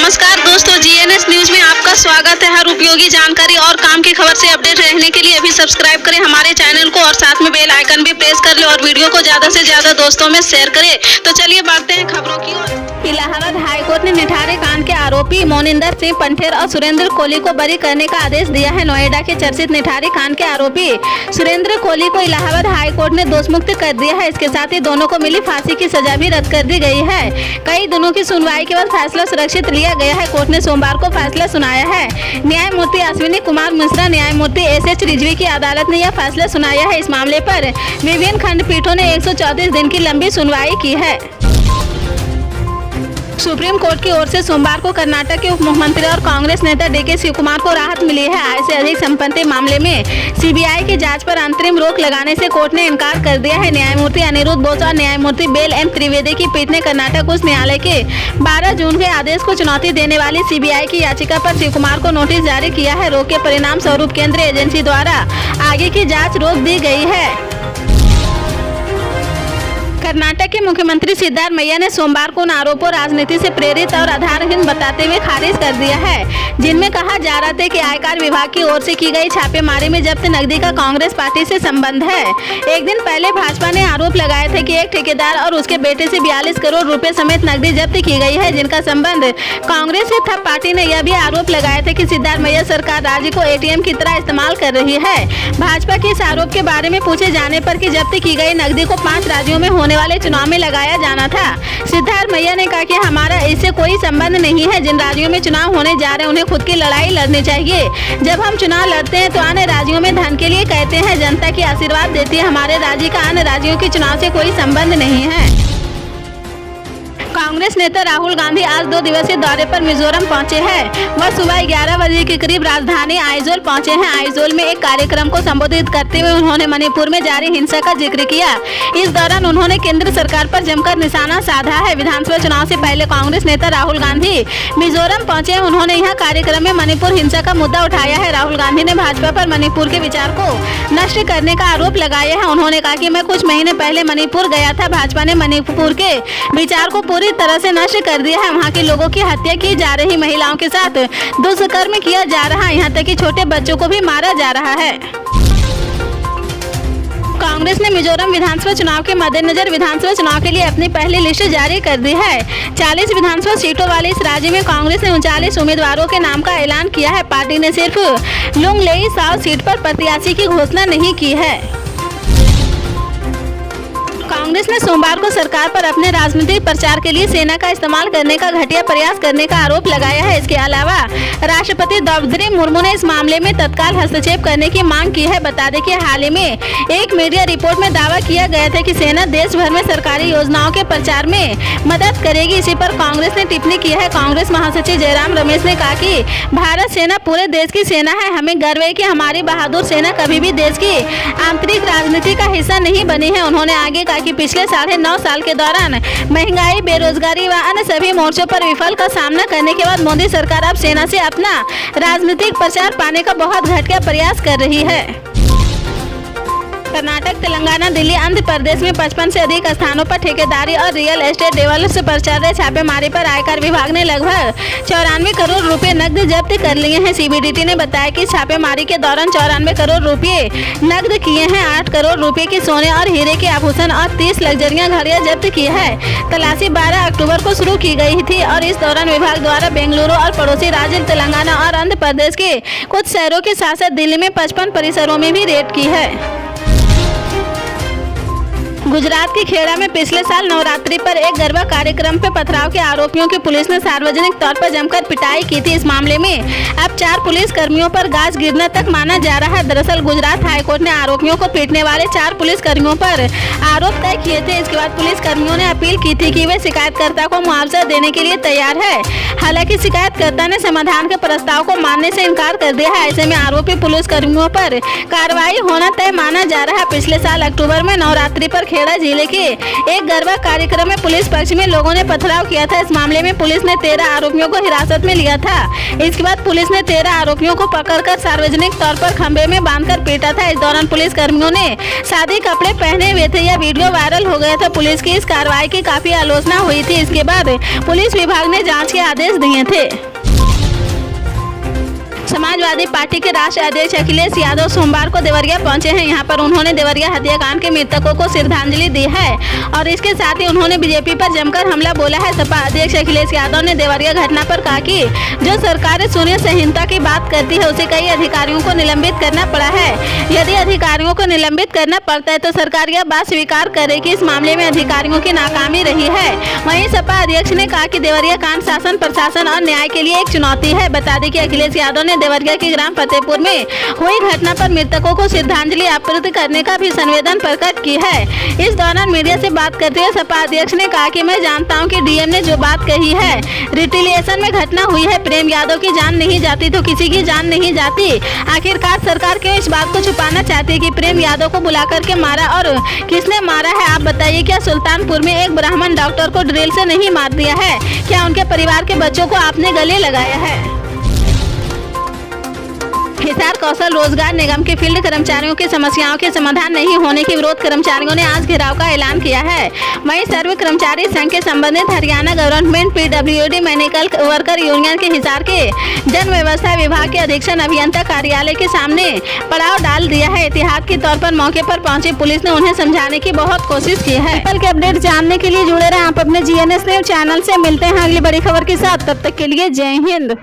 नमस्कार दोस्तों, GNS news में आपका स्वागत है। हर उपयोगी जानकारी और काम की खबर से अपडेट रहने के लिए अभी सब्सक्राइब करें हमारे चैनल को और साथ में बेल आइकन भी प्रेस कर ले और वीडियो को ज्यादा से ज्यादा दोस्तों में शेयर करें। तो चलिए बढ़ते हैं खबरों की ओर। इलाहाबाद हाईकोर्ट ने निठारे कांड के आरोपी मोनिंदर सिंह पंठेर और सुरेंद्र कोहली को बरी करने का आदेश दिया है। नोएडा के चर्चित निठारे कांड के आरोपी सुरेंद्र कोहली को इलाहाबाद हाईकोर्ट ने दोषमुक्त कर दिया है। इसके साथ ही दोनों को मिली फांसी की सजा भी रद्द कर दी गई है। कई दिनों की सुनवाई के बाद फैसला सुरक्षित लिया गया है। कोर्ट ने सोमवार को फैसला सुनाया है। न्यायमूर्ति अश्विनी कुमार मिश्रा, न्यायमूर्ति एस.एच. रिजवी की अदालत ने यह फैसला सुनाया है। इस मामले पर विभिन्न खंडपीठों ने 134 दिन की लंबी सुनवाई की है। सुप्रीम कोर्ट की ओर से सोमवार को कर्नाटक के उप मुख्यमंत्री और कांग्रेस नेता डीके शिवकुमार को राहत मिली है। आय से अधिक संपत्ति मामले में सीबीआई की जांच पर अंतरिम रोक लगाने से कोर्ट ने इनकार कर दिया है। न्यायमूर्ति अनिरुद्ध बोस और न्यायमूर्ति बेल एम त्रिवेदी की पीठ ने कर्नाटक उच्च न्यायालय के 12 जून के आदेश को चुनौती देने वाली सीबीआई की याचिका पर शिवकुमार को नोटिस जारी किया है। रोक के परिणाम स्वरूप केंद्रीय एजेंसी द्वारा आगे की जाँच रोक दी गई है। कर्नाटक के मुख्यमंत्री सिद्धारमैया ने सोमवार को उन आरोपों राजनीति से प्रेरित और आधारहीन बताते हुए खारिज कर दिया है, जिनमें कहा जा रहा था कि आयकर विभाग की ओर से की गई छापेमारी में जब्त नकदी का कांग्रेस पार्टी से संबंध है। एक दिन पहले भाजपा ने आरोप लगाया था कि एक ठेकेदार और उसके बेटे से 42 करोड़ रुपए समेत नकदी जब्त की गई है, जिनका संबंध कांग्रेस से था। पार्टी ने यह भी आरोप लगाया था कि सिद्धारमैया सरकार राज्य को एटीएम की तरह इस्तेमाल कर रही है। भाजपा के इस आरोप के बारे में पूछे जाने पर कि जब्त की गई नकदी को 5 राज्यों में होने वाले चुनाव में लगाया जाना था। सिद्धारमैया ने कहा कि हमारा इससे कोई संबंध नहीं है। जिन राज्यों में चुनाव होने जा रहे हैं उन्हें खुद की लड़ाई लड़नी चाहिए। जब हम चुनाव लड़ते हैं तो अन्य राज्यों में धन के लिए कहते हैं, जनता की आशीर्वाद देती है। हमारे राज्य का अन्य राज्यों के चुनाव से कोई संबंध नहीं है। कांग्रेस नेता राहुल गांधी आज 2 दिवसीय दौरे पर मिजोरम पहुंचे हैं। वह सुबह 11 बजे के करीब राजधानी आइजोल पहुंचे हैं। आइजोल में एक कार्यक्रम को संबोधित करते हुए उन्होंने मणिपुर में जारी हिंसा का जिक्र किया। इस दौरान उन्होंने केंद्र सरकार पर जमकर निशाना साधा है। विधानसभा चुनाव से पहले कांग्रेस नेता राहुल गांधी मिजोरम पहुंचे। उन्होंने यहाँ कार्यक्रम में मणिपुर हिंसा का मुद्दा उठाया है। राहुल गांधी ने भाजपा पर मणिपुर के विचार को नष्ट करने का आरोप लगाया है। उन्होंने कहा कि मैं कुछ महीने पहले मणिपुर गया था। भाजपा ने मणिपुर के विचार को पूरी तरह से नष्ट कर दिया है। वहाँ के लोगों की हत्या की जा रही, महिलाओं के साथ दुष्कर्म किया जा रहा है, यहाँ तक कि छोटे बच्चों को भी मारा जा रहा है। कांग्रेस ने मिजोरम विधानसभा चुनाव के मद्देनजर विधानसभा चुनाव के लिए अपनी पहली लिस्ट जारी कर दी है। 40 विधानसभा सीटों वाले इस राज्य में कांग्रेस ने 39 उम्मीदवारों के नाम का ऐलान किया है। पार्टी ने सिर्फ लुंगलेई साउथ सीट पर प्रत्याशी की घोषणा नहीं की है। कांग्रेस ने सोमवार को सरकार पर अपने राजनीतिक प्रचार के लिए सेना का इस्तेमाल करने का घटिया प्रयास करने का आरोप लगाया है। इसके अलावा राष्ट्रपति द्रौपदी मुर्मू ने इस मामले में तत्काल हस्तक्षेप करने की मांग की है। बता दें कि हाल ही में एक मीडिया रिपोर्ट में दावा किया गया था कि सेना देश भर में सरकारी योजनाओं के प्रचार में मदद करेगी। इसी पर कांग्रेस ने टिप्पणी की है। कांग्रेस महासचिव जयराम रमेश ने कहा कि भारत सेना पूरे देश की सेना है। हमें गर्व है कि हमारी बहादुर सेना कभी भी देश की आंतरिक राजनीति का हिस्सा नहीं बनी है। उन्होंने आगे कहा कि पिछले 9.5 साल के दौरान महंगाई, बेरोजगारी व अन्य सभी मोर्चों पर विफल का सामना करने के बाद मोदी सरकार अब सेना से अपना राजनीतिक प्रचार पाने का बहुत घटिया प्रयास कर रही है। कर्नाटक, तेलंगाना, दिल्ली, आंध्र प्रदेश में 55 से अधिक स्थानों पर ठेकेदारी और रियल एस्टेट डेवलपर्स पर चल रहे छापेमारी पर आयकर विभाग ने लगभग 94 करोड़ रुपए नकद जब्त कर लिए हैं। सीबीडीटी ने बताया कि छापेमारी के दौरान 94 करोड़ रुपए नकद किए हैं। 8 करोड़ रुपए के सोने और हीरे के आभूषण और 30 लग्जरियां घड़ियां जब्त की है। तलाशी 12 अक्टूबर को शुरू की गई थी और इस दौरान विभाग द्वारा बेंगलुरु और पड़ोसी राज्य तेलंगाना और आंध्र प्रदेश के कुछ शहरों के साथ साथ दिल्ली में 55 परिसरों में भी रेड की है। गुजरात के खेड़ा में पिछले साल नवरात्रि पर एक गरबा कार्यक्रम पर पथराव के आरोपियों की पुलिस ने सार्वजनिक तौर पर जमकर पिटाई की थी। इस मामले में अब 4 पुलिस कर्मियों पर गाज गिरना तक माना जा रहा है। दरअसल गुजरात हाईकोर्ट ने आरोपियों को पीटने वाले 4 पुलिस कर्मियों पर आरोप तय किए थे। इसके बाद पुलिस कर्मियों ने अपील की थी कि वे शिकायतकर्ता को मुआवजा देने के लिए तैयार है। हालांकि शिकायतकर्ता ने समाधान के प्रस्ताव को मानने से इनकार कर दिया है। ऐसे में आरोपी पुलिस कर्मियों पर कार्रवाई होना तय माना जा रहा है। पिछले साल अक्टूबर में नवरात्रि पर खेड़ा जिले के एक गरबा कार्यक्रम में पुलिस पक्ष में लोगों ने पथराव किया था। इस मामले में पुलिस ने 13 आरोपियों को हिरासत में लिया था। इसके बाद पुलिस ने 13 आरोपियों को पकड़कर सार्वजनिक तौर पर खंभे में बांधकर पीटा था। इस दौरान पुलिस कर्मियों ने सादे कपड़े पहने हुए थे। यह वीडियो वायरल हो गया था। पुलिस की इस कार्रवाई की काफी आलोचना हुई थी। इसके बाद पुलिस विभाग ने जाँच के आदेश निर्देश दिए थे। समाजवादी पार्टी के राष्ट्रीय अध्यक्ष अखिलेश यादव सोमवार को देवरिया पहुंचे हैं। यहां पर उन्होंने देवरिया हत्याकांड के मृतकों को श्रद्धांजलि दी है और इसके साथ ही उन्होंने बीजेपी पर जमकर हमला बोला है। सपा अध्यक्ष अखिलेश यादव ने देवरिया घटना पर कहा कि जो सरकार शून्य संहिता की बात करती है उसे कई अधिकारियों को निलंबित करना पड़ा है। यदि अधिकारियों को निलंबित करना पड़ता है तो सरकार यह बात स्वीकार करे कि इस मामले में अधिकारियों की नाकामी रही है। वहीं सपा अध्यक्ष ने कहा कि देवरिया कांड शासन, प्रशासन और न्याय के लिए एक चुनौती है। बता दें कि अखिलेश यादव ने देवरिया के ग्राम फतेहपुर में हुई घटना पर मृतकों को श्रद्धांजलि अर्पित करने का भी संवेदना प्रकट की है। इस दौरान मीडिया से बात करते हुए सपा अध्यक्ष ने कहा कि मैं जानता हूं कि डीएम ने जो बात कही है, रिटिलिएशन में घटना हुई है। प्रेम यादव की जान नहीं जाती तो किसी की जान नहीं जाती। आखिरकार सरकार क्यों इस बात को छुपाना चाहती है कि प्रेम यादव को बुला करके मारा और किसने मारा है? आप बताइए, क्या सुल्तानपुर में एक ब्राह्मण डॉक्टर को ड्रिल से नहीं मार दिया है? क्या उनके परिवार के बच्चों को आपने गले लगाया है? हिसार कौशल रोजगार निगम के फील्ड कर्मचारियों की समस्याओं के समाधान नहीं होने के विरोध कर्मचारियों ने आज घेराव का ऐलान किया है। वहीं सर्व कर्मचारी संघ के संबंधित Haryana government PWD mechanical worker union के हिसार के जन व्यवस्था विभाग के अधीक्षण अभियंता कार्यालय के सामने पड़ाव डाल दिया है। एहतियात के तौर पर मौके पर पहुंची पुलिस ने उन्हें समझाने की बहुत कोशिश की है। कल के अपडेट जानने के लिए जुड़े रहे आप अपने GNS न्यूज चैनल से। मिलते हैं अगली बड़ी खबर के साथ, तब तक के लिए जय हिंद।